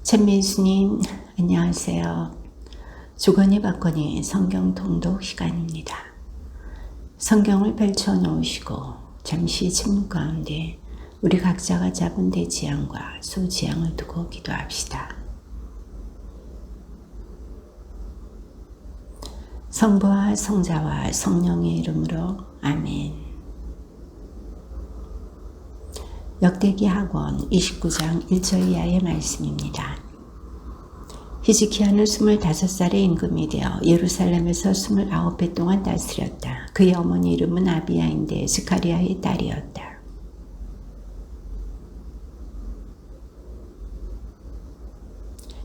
찬민수님, 안녕하세요. 주거니 받거니 성경 통독 시간입니다. 성경을 펼쳐 놓으시고 잠시 침묵 가운데 우리 각자가 잡은 대지향과 소지향을 두고 기도합시다. 성부와 성자와 성령의 이름으로 아멘. 역대기 학원 29장 1절 이하의 말씀입니다. 히즈키야는 25살의 임금이 되어 예루살렘에서 29해 동안 다스렸다. 그의 어머니 이름은 아비야인데 스가리야의 딸이었다.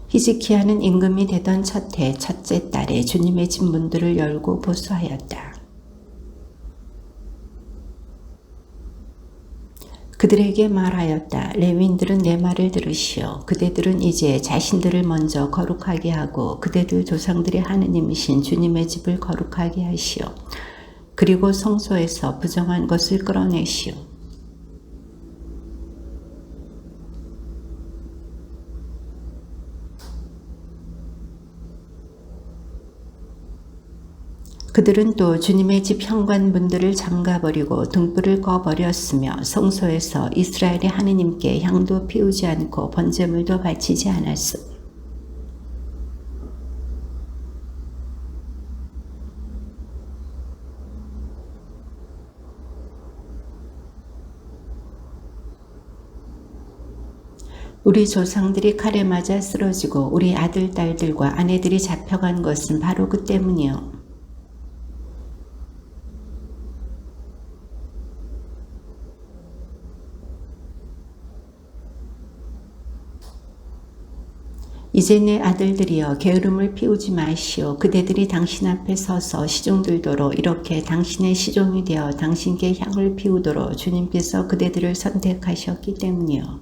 히즈키야는 임금이 되던 첫 해 첫째 달에 주님의 집 문들을 열고 보수하였다. 그들에게 말하였다. 레위인들은 내 말을 들으시오. 그대들은 이제 자신들을 먼저 거룩하게 하고 그대들 조상들의 하느님이신 주님의 집을 거룩하게 하시오. 그리고 성소에서 부정한 것을 끌어내시오. 그들은 또 주님의 집 현관문들을 잠가버리고 등불을 꺼버렸으며 성소에서 이스라엘의 하느님께 향도 피우지 않고 번제물도 바치지 않았음. 우리 조상들이 칼에 맞아 쓰러지고 우리 아들, 딸들과 아내들이 잡혀간 것은 바로 그 때문이요. 이제 내 아들들이여 게으름을 피우지 마시오. 그대들이 당신 앞에 서서 시종들도록 이렇게 당신의 시종이 되어 당신께 향을 피우도록 주님께서 그대들을 선택하셨기 때문이요.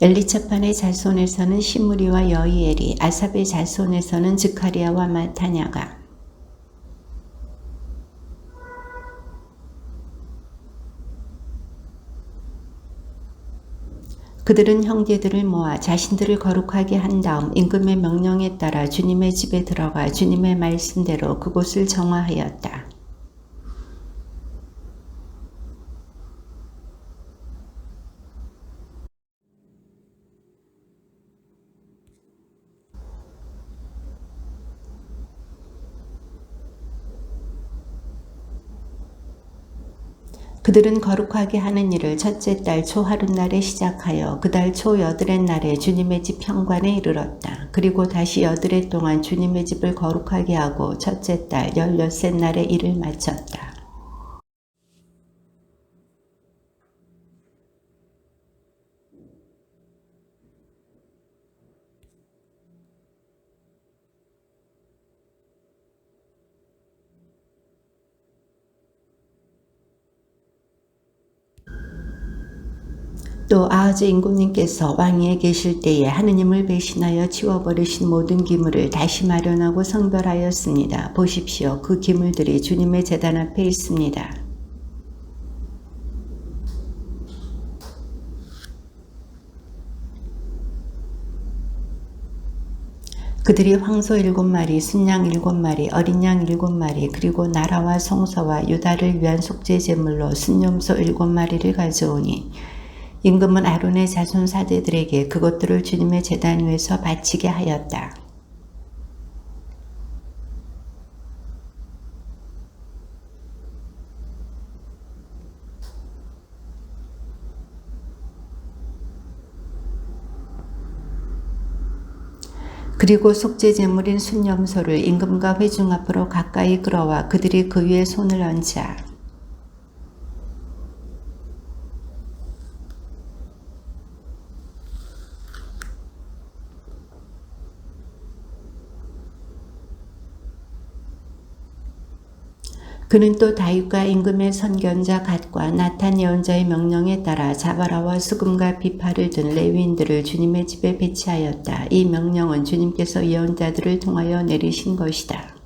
엘리차판의 자손에서는 시므리와 여이엘이, 아삽의 자손에서는 즈카리아와 마타냐가, 그들은 형제들을 모아 자신들을 거룩하게 한 다음 임금의 명령에 따라 주님의 집에 들어가 주님의 말씀대로 그곳을 정화하였다. 그들은 거룩하게 하는 일을 첫째 달 초하룻날에 시작하여 그 달 초 여드렛 날에 주님의 집 현관에 이르렀다. 그리고 다시 여드렛 동안 주님의 집을 거룩하게 하고 첫째 달 16셋날에 일을 마쳤다. 또 아하즈 임금님께서 왕위에 계실 때에 하느님을 배신하여 치워버리신 모든 기물을 다시 마련하고 성별하였습니다. 보십시오. 그 기물들이 주님의 제단 앞에 있습니다. 그들이 황소 7마리, 순양 7마리, 어린 양 7마리, 그리고 나라와 성소와 유다를 위한 속죄 제물로 순염소 7마리를 가져오니 임금은 아론의 자손 사제들에게 그것들을 주님의 제단 위에서 바치게 하였다. 그리고 속죄 제물인 순염소를 임금과 회중 앞으로 가까이 끌어와 그들이 그 위에 손을 얹자. 그는 또 다윗과 임금의 선견자 갓과 나탄 예언자의 명령에 따라 자바라와 수금과 비파를 든 레위인들을 주님의 집에 배치하였다. 이 명령은 주님께서 예언자들을 통하여 내리신 것이다.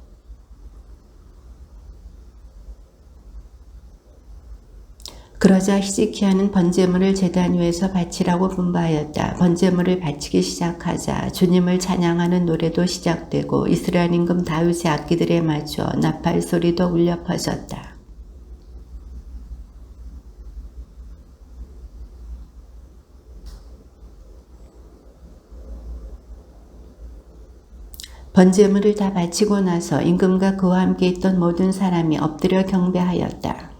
그러자 히스기야는 번제물을 제단 위에서 바치라고 분바하였다. 번제물을 바치기 시작하자 주님을 찬양하는 노래도 시작되고 이스라엘 임금 다윗의 악기들에 맞춰 나팔 소리도 울려 퍼졌다. 번제물을 다 바치고 나서 임금과 그와 함께 있던 모든 사람이 엎드려 경배하였다.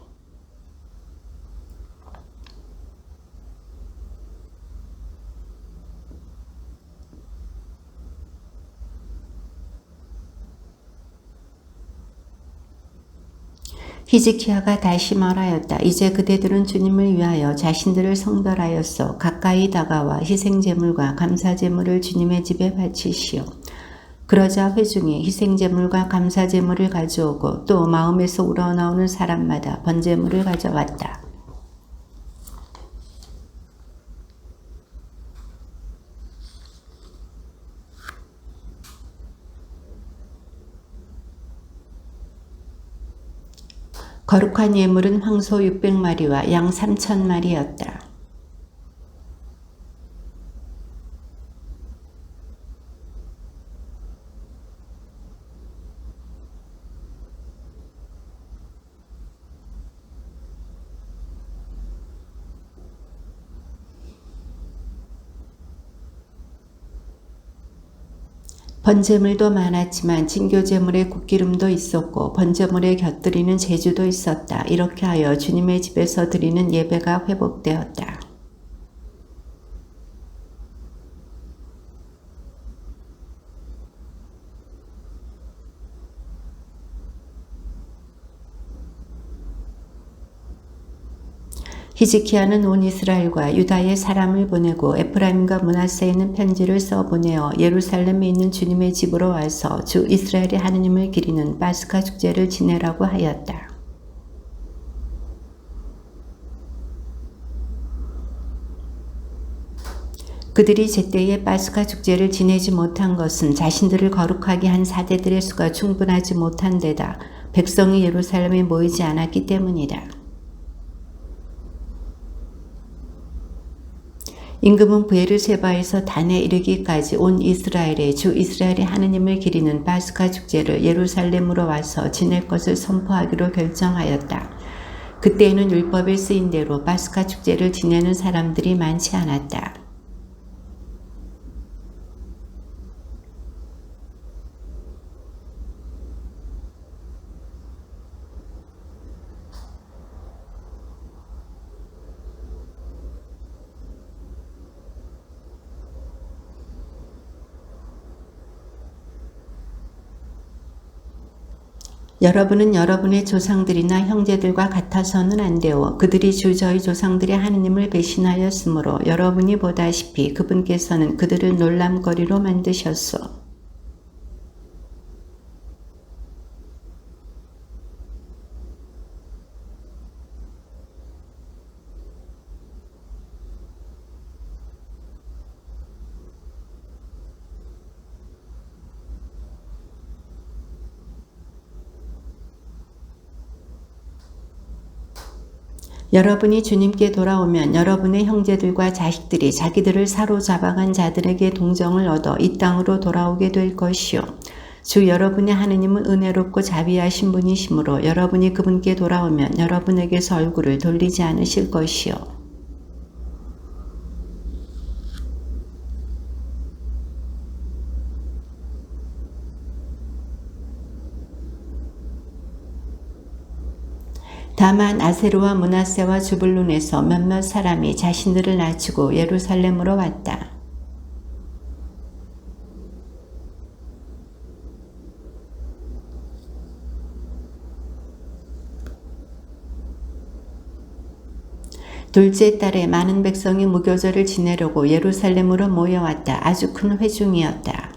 히즈키야가 다시 말하였다. 이제 그대들은 주님을 위하여 자신들을 성별하였소. 가까이 다가와 희생제물과 감사제물을 주님의 집에 바치시오. 그러자 회중이 희생제물과 감사제물을 가져오고 또 마음에서 우러나오는 사람마다 번제물을 가져왔다. 거룩한 예물은 황소 600마리와 양 3000마리였다. 번제물도 많았지만 진교제물의 굿기름도 있었고 번제물에 곁들이는 제주도 있었다. 이렇게 하여 주님의 집에서 드리는 예배가 회복되었다. 히즈키야는 온 이스라엘과 유다의 사람을 보내고 에프라임과 므낫세에 있는 편지를 써보내어 예루살렘에 있는 주님의 집으로 와서 주 이스라엘의 하느님을 기리는 파스카 축제를 지내라고 하였다. 그들이 제때에 파스카 축제를 지내지 못한 것은 자신들을 거룩하게 한 사대들의 수가 충분하지 못한 데다 백성이 예루살렘에 모이지 않았기 때문이다. 임금은 브에르세바에서 단에 이르기까지 온 이스라엘의 주 이스라엘의 하느님을 기리는 파스카 축제를 예루살렘으로 와서 지낼 것을 선포하기로 결정하였다. 그때에는 율법에 쓰인 대로 파스카 축제를 지내는 사람들이 많지 않았다. 여러분은 여러분의 조상들이나 형제들과 같아서는 안 되오. 그들이 주 저희 조상들의 하느님을 배신하였으므로 여러분이 보다시피 그분께서는 그들을 놀람거리로 만드셨소. 여러분이 주님께 돌아오면 여러분의 형제들과 자식들이 자기들을 사로잡아간 자들에게 동정을 얻어 이 땅으로 돌아오게 될 것이요. 주 여러분의 하느님은 은혜롭고 자비하신 분이시므로 여러분이 그분께 돌아오면 여러분에게서 얼굴을 돌리지 않으실 것이요. 다만 아세르와 므낫세와 주불룬에서 몇몇 사람이 자신들을 낮추고 예루살렘으로 왔다. 둘째 달에 많은 백성이 무교절을 지내려고 예루살렘으로 모여왔다. 아주 큰 회중이었다.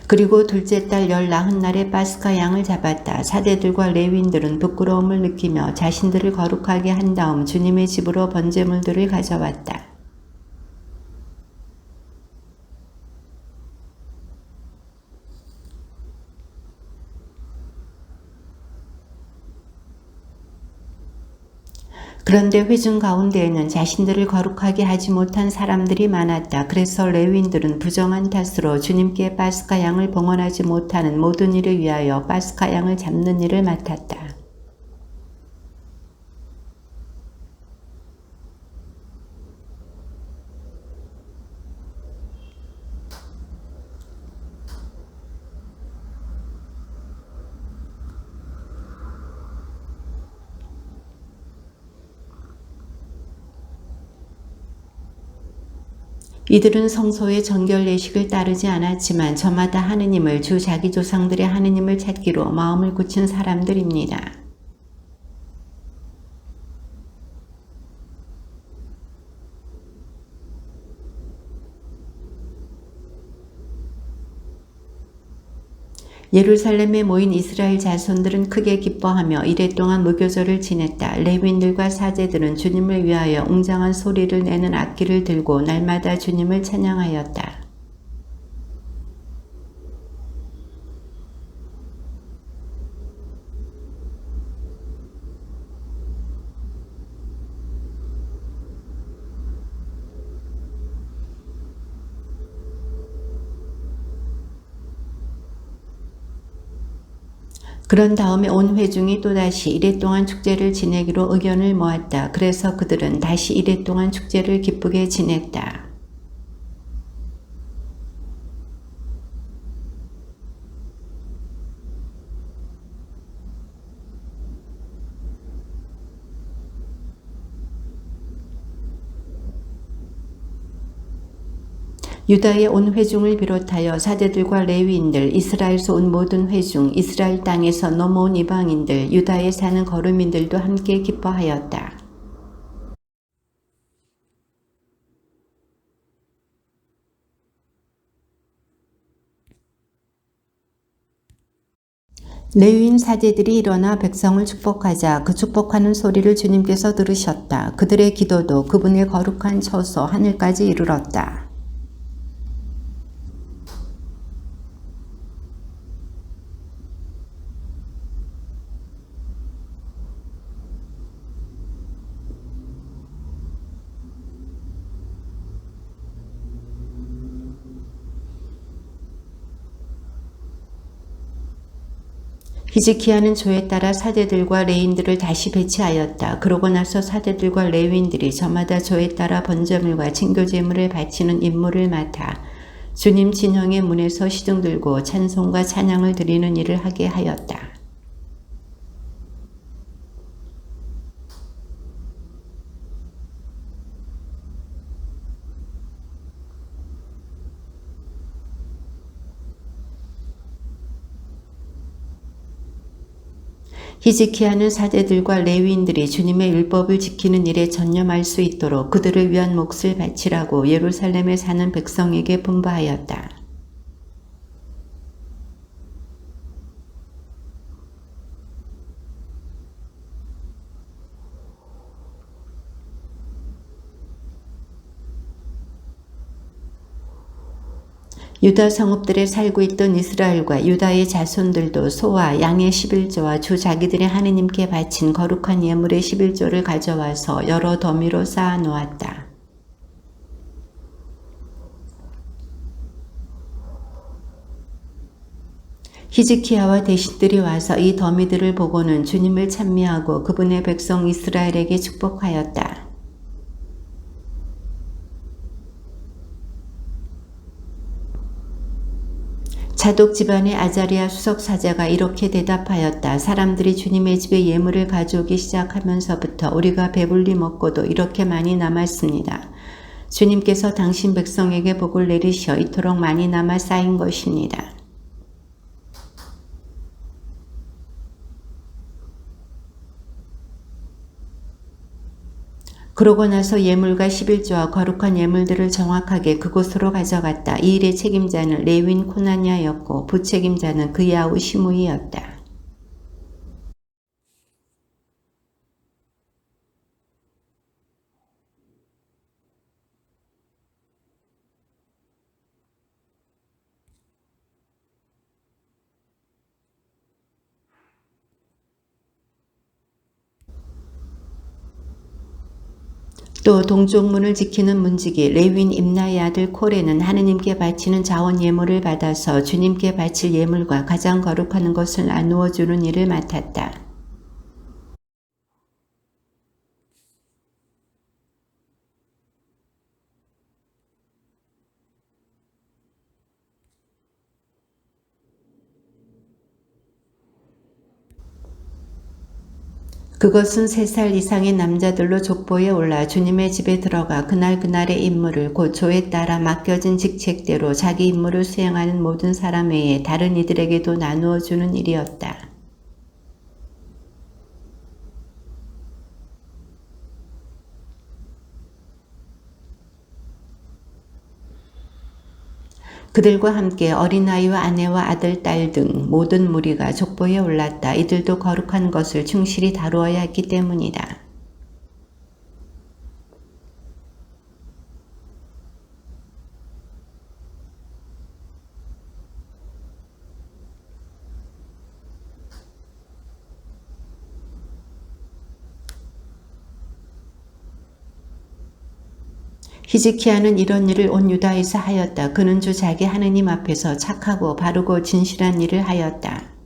그리고 둘째 달 19날에 파스카 양을 잡았다. 사제들과 레위인들은 부끄러움을 느끼며 자신들을 거룩하게 한 다음 주님의 집으로 번제물들을 가져왔다. 그런데 회중 가운데에는 자신들을 거룩하게 하지 못한 사람들이 많았다. 그래서 레위인들은 부정한 탓으로 주님께 파스카 양을 봉헌하지 못하는 모든 일을 위하여 파스카 양을 잡는 일을 맡았다. 이들은 성소의 정결 예식을 따르지 않았지만 저마다 하느님을 주 자기 조상들의 하느님을 찾기로 마음을 굳힌 사람들입니다. 예루살렘에 모인 이스라엘 자손들은 크게 기뻐하며 이레 동안 무교절을 지냈다. 레위인들과 사제들은 주님을 위하여 웅장한 소리를 내는 악기를 들고 날마다 주님을 찬양하였다. 그런 다음에 온 회중이 또다시 이레 동안 축제를 지내기로 의견을 모았다. 그래서 그들은 다시 이레 동안 축제를 기쁘게 지냈다. 유다의 온 회중을 비롯하여 사제들과 레위인들, 이스라엘에서 온 모든 회중, 이스라엘 땅에서 넘어온 이방인들, 유다에 사는 거류민들도 함께 기뻐하였다. 레위인 사제들이 일어나 백성을 축복하자 그 축복하는 소리를 주님께서 들으셨다. 그들의 기도도 그분의 거룩한 처소 하늘까지 이르렀다. 히즈키야는 조에 따라 사제들과 레위인들을 다시 배치하였다. 그러고 나서 사제들과 레위인들이 저마다 조에 따라 번제물과 증교제물을 바치는 임무를 맡아 주님 진영의 문에서 시중 들고 찬송과 찬양을 드리는 일을 하게 하였다. 히즈키야는 사제들과 레위인들이 주님의 율법을 지키는 일에 전념할 수 있도록 그들을 위한 몫을 바치라고 예루살렘에 사는 백성에게 분부하였다. 유다 성읍들에 살고 있던 이스라엘과 유다의 자손들도 소와 양의 11조와 주 자기들의 하느님께 바친 거룩한 예물의 11조를 가져와서 여러 더미로 쌓아 놓았다. 히즈키야와 대신들이 와서 이 더미들을 보고는 주님을 찬미하고 그분의 백성 이스라엘에게 축복하였다. 자독 집안의 아자리아 수석 사자가 이렇게 대답하였다. 사람들이 주님의 집에 예물을 가져오기 시작하면서부터 우리가 배불리 먹고도 이렇게 많이 남았습니다. 주님께서 당신 백성에게 복을 내리시어 이토록 많이 남아 쌓인 것입니다. 그러고 나서 예물과 11조와 거룩한 예물들을 정확하게 그곳으로 가져갔다. 이 일의 책임자는 레위인 코나냐였고 부책임자는 그의 아우 시므이였다. 또 동쪽문을 지키는 문지기 레위인 임나의 아들 코레는 하느님께 바치는 자원 예물을 받아서 주님께 바칠 예물과 가장 거룩한 것을 나누어 주는 일을 맡았다. 그것은 3살 이상의 남자들로 족보에 올라 주님의 집에 들어가 그날그날의 임무를 곧 조에 따라 맡겨진 직책대로 자기 임무를 수행하는 모든 사람 외에 다른 이들에게도 나누어 주는 일이었다. 그들과 함께 어린아이와 아내와 아들, 딸 등 모든 무리가 족보에 올랐다. 이들도 거룩한 것을 충실히 다루어야 했기 때문이다. 히즈키야는 이런 일을 온 유다에서 하였다. 그는 주 자기 하느님 앞에서 착하고 바르고 진실한 일을 하였다.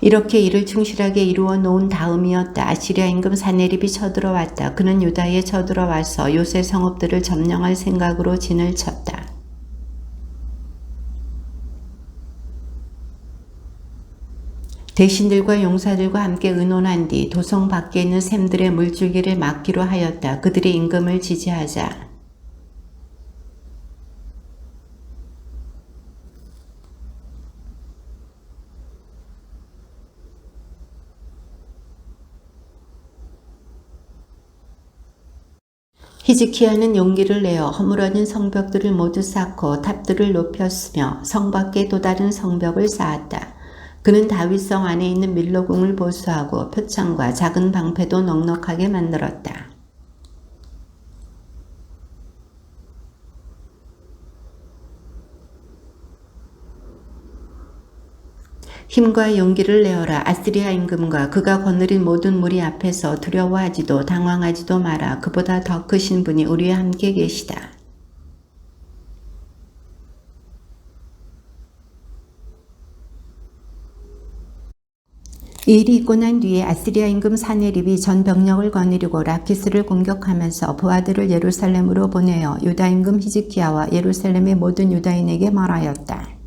이렇게 일을 충실하게 이루어 놓은 다음이었다. 아시리아 임금 사네립이 쳐들어왔다. 그는 유다에 쳐들어와서 요새 성읍들을 점령할 생각으로 진을 쳤다. 대신들과 용사들과 함께 의논한 뒤 도성 밖에 있는 샘들의 물줄기를 막기로 하였다. 그들이 임금을 지지하자 히즈키야는 용기를 내어 허물어진 성벽들을 모두 쌓고 탑들을 높였으며 성 밖에 또 다른 성벽을 쌓았다. 그는 다윗성 안에 있는 밀로궁을 보수하고 표창과 작은 방패도 넉넉하게 만들었다. 힘과 용기를 내어라. 아스리아 임금과 그가 거느린 모든 무리 앞에서 두려워하지도 당황하지도 마라. 그보다 더 크신 분이 우리와 함께 계시다. 이 일이 있고 난 뒤에 아스리아 임금 사네립이 전 병력을 거느리고 라키스를 공격하면서 부하들을 예루살렘으로 보내어 유다 임금 히즈키야와 예루살렘의 모든 유다인에게 말하였다.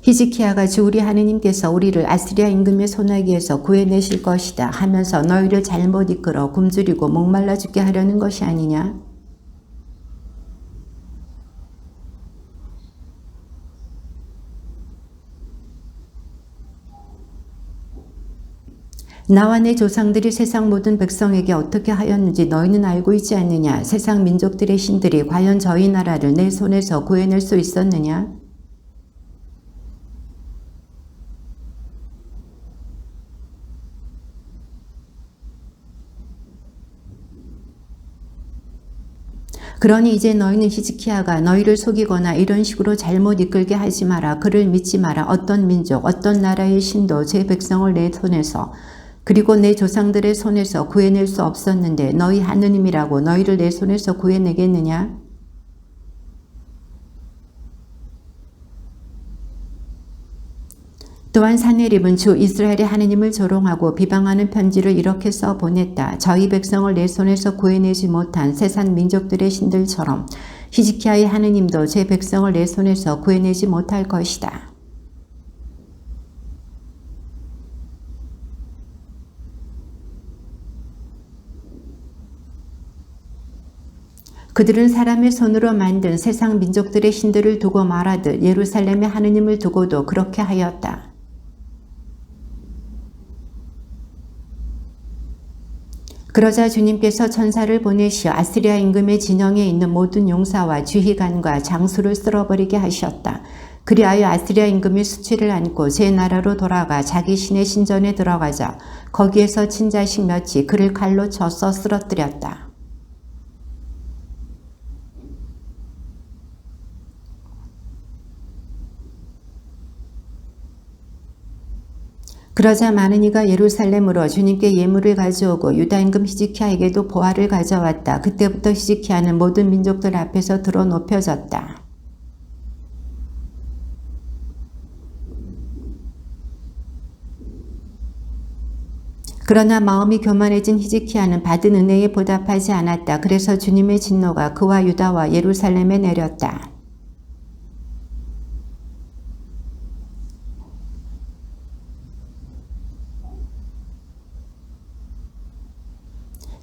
히즈키야가 주 우리 하느님께서 우리를 아스리아 임금의 손아귀에서 구해내실 것이다 하면서 너희를 잘못 이끌어 굶주리고 목말라 죽게 하려는 것이 아니냐? 나와 내 조상들이 세상 모든 백성에게 어떻게 하였는지 너희는 알고 있지 않느냐? 세상 민족들의 신들이 과연 저희 나라를 내 손에서 구해낼 수 있었느냐? 그러니 이제 너희는 히즈키야가 너희를 속이거나 이런 식으로 잘못 이끌게 하지 마라. 그를 믿지 마라. 어떤 민족, 어떤 나라의 신도 제 백성을 내 손에서 그리고 내 조상들의 손에서 구해낼 수 없었는데 너희 하느님이라고 너희를 내 손에서 구해내겠느냐? 또한 사네립은 주 이스라엘의 하느님을 조롱하고 비방하는 편지를 이렇게 써 보냈다. 저희 백성을 내 손에서 구해내지 못한 세상 민족들의 신들처럼 히즈키야의 하느님도 제 백성을 내 손에서 구해내지 못할 것이다. 그들은 사람의 손으로 만든 세상 민족들의 신들을 두고 말하듯 예루살렘의 하느님을 두고도 그렇게 하였다. 그러자 주님께서 천사를 보내시어 아스리야 임금의 진영에 있는 모든 용사와 주휘관과 장수를 쓸어버리게 하셨다. 그리하여 아스리야 임금이 수치를 안고 제 나라로 돌아가 자기 신의 신전에 들어가자 거기에서 친자식 몇이 그를 칼로 쳐서 쓰러뜨렸다. 그러자 많은 이가 예루살렘으로 주님께 예물을 가져오고 유다 임금 히즈키야에게도 보화를 가져왔다. 그때부터 히즈키야는 모든 민족들 앞에서 들어 높여졌다. 그러나 마음이 교만해진 히즈키야는 받은 은혜에 보답하지 않았다. 그래서 주님의 진노가 그와 유다와 예루살렘에 내렸다.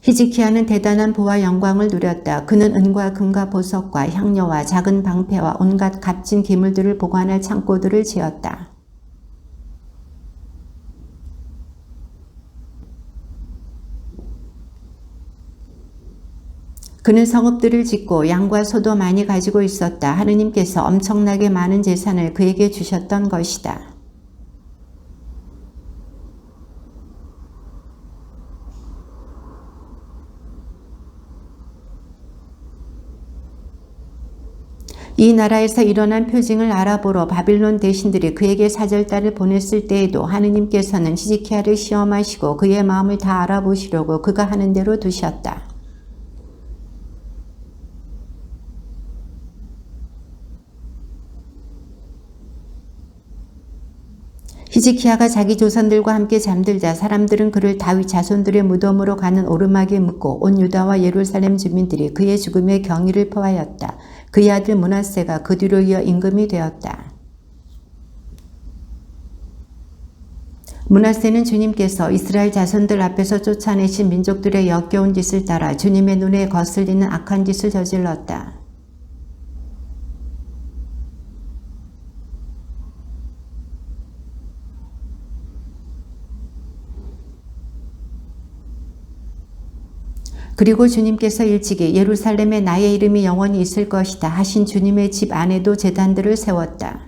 히즈키야는 대단한 부와 영광을 누렸다. 그는 은과 금과 보석과 향료와 작은 방패와 온갖 값진 기물들을 보관할 창고들을 지었다. 그는 성읍들을 짓고 양과 소도 많이 가지고 있었다. 하느님께서 엄청나게 많은 재산을 그에게 주셨던 것이다. 이 나라에서 일어난 표징을 알아보러 바빌론 대신들이 그에게 사절단을 보냈을 때에도 하느님께서는 히즈키야를 시험하시고 그의 마음을 다 알아보시려고 그가 하는 대로 두셨다. 히즈키야가 자기 조선들과 함께 잠들자 사람들은 그를 다윗 자손들의 무덤으로 가는 오르막에 묻고 온 유다와 예루살렘 주민들이 그의 죽음에 경의를 표하였다. 그의 아들 므낫세가 그 뒤로 이어 임금이 되었다. 므낫세는 주님께서 이스라엘 자손들 앞에서 쫓아내신 민족들의 역겨운 짓을 따라 주님의 눈에 거슬리는 악한 짓을 저질렀다. 그리고 주님께서 일찍이 예루살렘에 나의 이름이 영원히 있을 것이다 하신 주님의 집 안에도 제단들을 세웠다.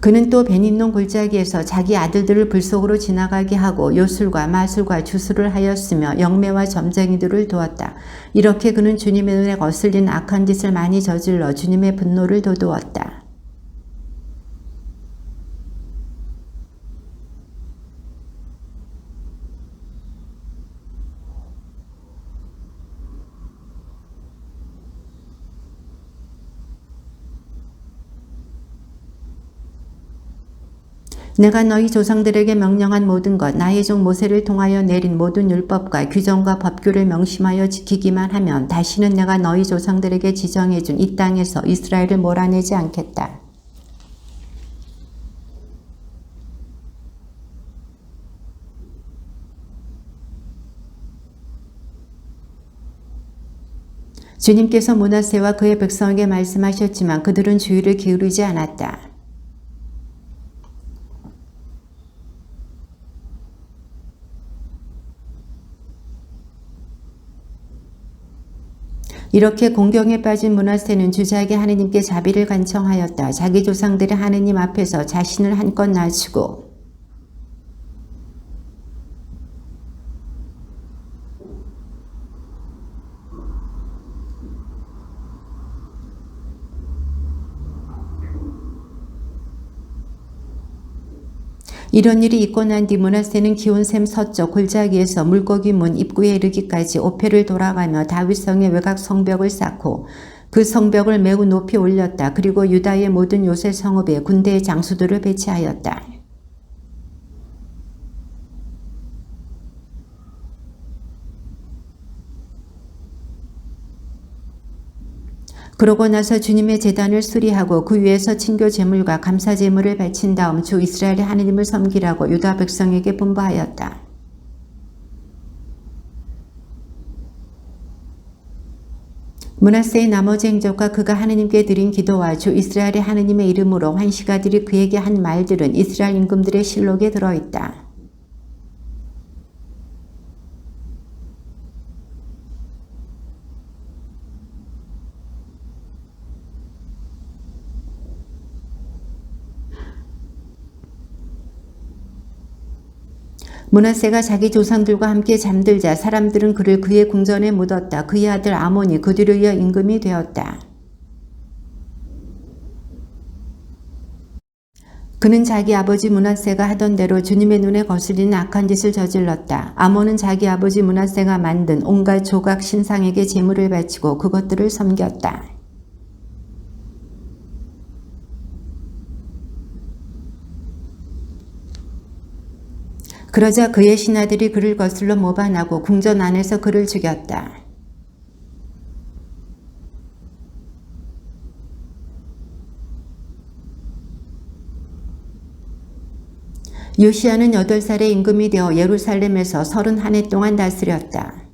그는 또 베닌논 골짜기에서 자기 아들들을 불 속으로 지나가게 하고 요술과 마술과 주술을 하였으며 영매와 점쟁이들을 두었다. 이렇게 그는 주님의 눈에 거슬리는 악한 짓을 많이 저질러 주님의 분노를 돋우었다. 내가 너희 조상들에게 명령한 모든 것, 나의 종 모세를 통하여 내린 모든 율법과 규정과 법규를 명심하여 지키기만 하면 다시는 내가 너희 조상들에게 지정해준 이 땅에서 이스라엘을 몰아내지 않겠다. 주님께서 므낫세와 그의 백성에게 말씀하셨지만 그들은 주의를 기울이지 않았다. 이렇게 공경에 빠진 므낫세는 주저하게 하느님께 자비를 간청하였다. 자기 조상들의 하느님 앞에서 자신을 한껏 낮추고 그의 백성에게 말씀하셨지만 그들은 주의를 기울이지 않았다. 이렇게 공경에 빠진 므낫세는 주저하게 하느님께 자비를 간청하였다. 자기 조상들의 하느님 앞에서 자신을 한껏 낮추고 그의 백성에게 말씀하셨지만 그들은 주의를 기울이지 않았다. 이런 일이 있고 난 뒤 므낫세는 기온샘 서쪽 골짜기에서 물고기 문 입구에 이르기까지 오페를 돌아가며 다윗성의 외곽 성벽을 쌓고 그 성벽을 매우 높이 올렸다. 그리고 유다의 모든 요새 성읍에 군대의 장수들을 배치하였다. 그러고 나서 주님의 제단을 수리하고 그 위에서 친교 제물과 감사 제물을 바친 다음 주 이스라엘의 하느님을 섬기라고 유다 백성에게 분부하였다. 므낫세의 나머지 행적과 그가 하느님께 드린 기도와 주 이스라엘의 하느님의 이름으로 환시가들이 그에게 한 말들은 이스라엘 임금들의 실록에 들어있다. 므낫세가 자기 조상들과 함께 잠들자 사람들은 그를 그의 궁전에 묻었다. 그의 아들 아몬이 그 뒤로 이어 임금이 되었다. 그는 자기 아버지 므낫세가 하던 대로 주님의 눈에 거슬리는 악한 짓을 저질렀다. 아몬은 자기 아버지 므낫세가 만든 온갖 조각 신상에게 제물을 바치고 그것들을 섬겼다. 그러자 그의 신하들이 그를 거슬러 모반하고 궁전 안에서 그를 죽였다. 요시야는 8살의 임금이 되어 예루살렘에서 31해 동안 다스렸다.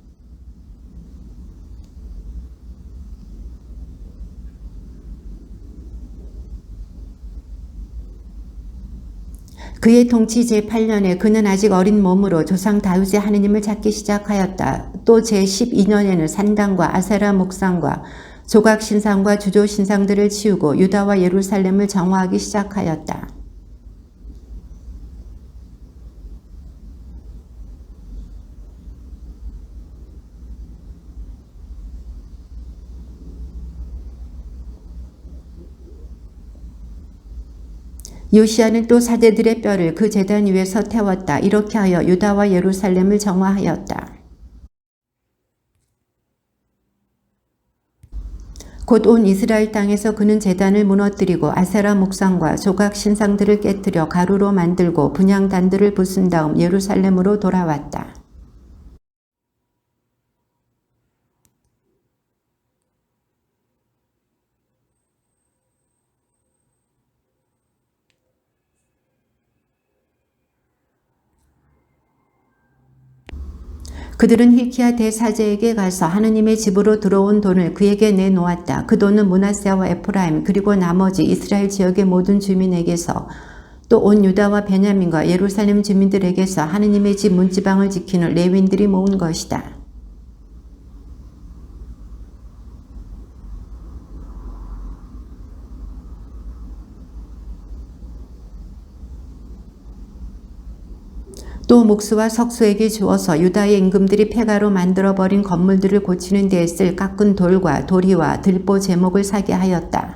그의 통치 제8년에 그는 아직 어린 몸으로 조상 다윗의 하느님을 찾기 시작하였다. 또 제12년에는 산당과 아세라 목상과 조각 신상과 주조 신상들을 치우고 유다와 예루살렘을 정화하기 시작하였다. 요시야는 또 사제들의 뼈를 그 제단 위에서 태웠다. 이렇게 하여 유다와 예루살렘을 정화하였다. 곧 온 이스라엘 땅에서 그는 제단을 무너뜨리고 아세라 목상과 조각 신상들을 깨뜨려 가루로 만들고 분향단들을 부순 다음 예루살렘으로 돌아왔다. 그들은 hilkia 대사제에게 가서 하느님의 집으로 들어온 돈을 그에게 내놓았다. 그 돈은 므낫세와 에프라임 그리고 나머지 이스라엘 지역의 모든 주민에게서 또 온 유다와 베냐민과 예루살렘 주민들에게서 하느님의 집 문지방을 지키는 레위인들이 모은 것이다. 또 목수와 석수에게 주어서 유다의 임금들이 폐가로 만들어버린 건물들을 고치는 데에 쓸 깎은 돌과 도리와 들보 제목을 사게 하였다.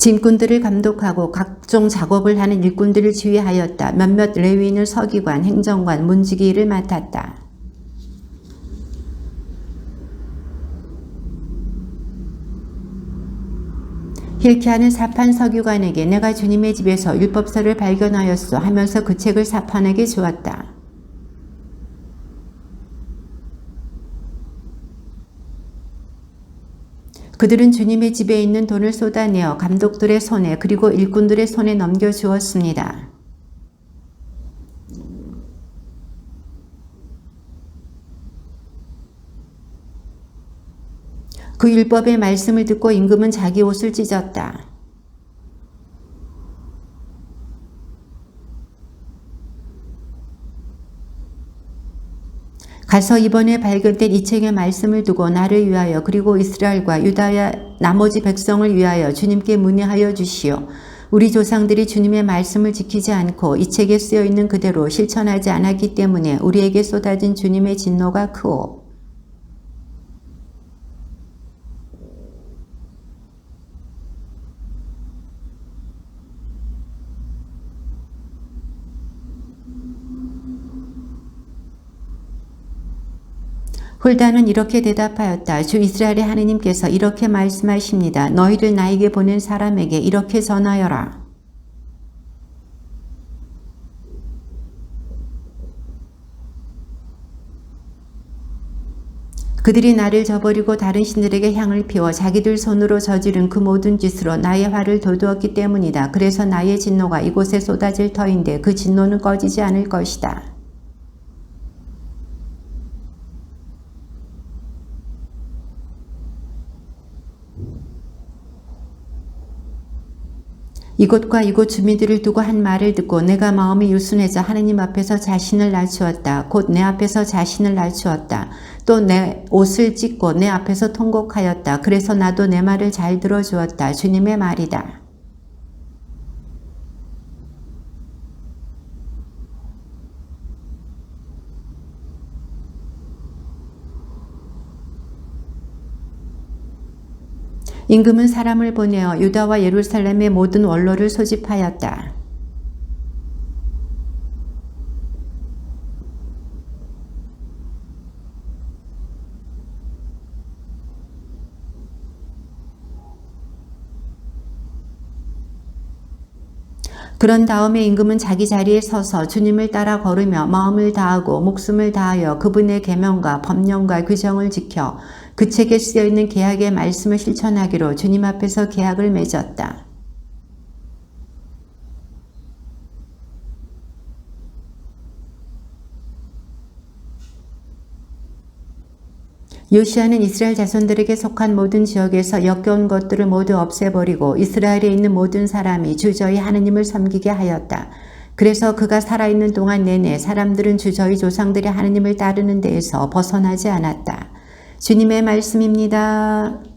짐꾼들을 감독하고 각종 작업을 하는 일꾼들을 지휘하였다. 몇몇 레위인은 서기관, 행정관, 문지기 일을 맡았다. hilkia는 사판 서기관에게 내가 주님의 집에서 율법서를 발견하였소 하면서 그 책을 사판에게 주었다. 그들은 주님의 집에 있는 돈을 쏟아내어 감독들의 손에 그리고 일꾼들의 손에 넘겨주었습니다. 그 율법의 말씀을 듣고 임금은 자기 옷을 찢었다. 가서 이번에 발견된 이 책의 말씀을 두고 나를 위하여 그리고 이스라엘과 유다의 나머지 백성을 위하여 주님께 문의하여 주시오. 우리 조상들이 주님의 말씀을 지키지 않고 이 책에 쓰여있는 그대로 실천하지 않았기 때문에 우리에게 쏟아진 주님의 진노가 크오. 훌다는 이렇게 대답하였다. 주 이스라엘의 하느님께서 이렇게 말씀하십니다. 너희를 나에게 보낸 사람에게 이렇게 전하여라. 그들이 나를 저버리고 다른 신들에게 향을 피워 자기들 손으로 저지른 그 모든 짓으로 나의 화를 돋우었기 때문이다. 그래서 나의 진노가 이곳에 쏟아질 터인데 그 진노는 꺼지지 않을 것이다. 이곳과 이곳 주민들을 두고 한 말을 듣고 내가 마음이 유순해져 하느님 앞에서 자신을 낮추었다. 곧 내 앞에서 자신을 낮추었다. 또 내 옷을 찢고 내 앞에서 통곡하였다. 그래서 나도 내 말을 잘 들어주었다. 주님의 말이다. 임금은 사람을 보내어 유다와 예루살렘의 모든 원로를 소집하였다. 그런 다음에 임금은 자기 자리에 서서 주님을 따라 걸으며 마음을 다하고 목숨을 다하여 그분의 계명과 법령과 규정을 지켜 그 책에 쓰여있는 계약의 말씀을 실천하기로 주님 앞에서 계약을 맺었다. 요시아는 이스라엘 자손들에게 속한 모든 지역에서 역겨운 것들을 모두 없애버리고 이스라엘에 있는 모든 사람이 주저히 하느님을 섬기게 하였다. 그래서 그가 살아있는 동안 내내 사람들은 주저히 조상들의 하느님을 따르는 데에서 벗어나지 않았다. 주님의 말씀입니다.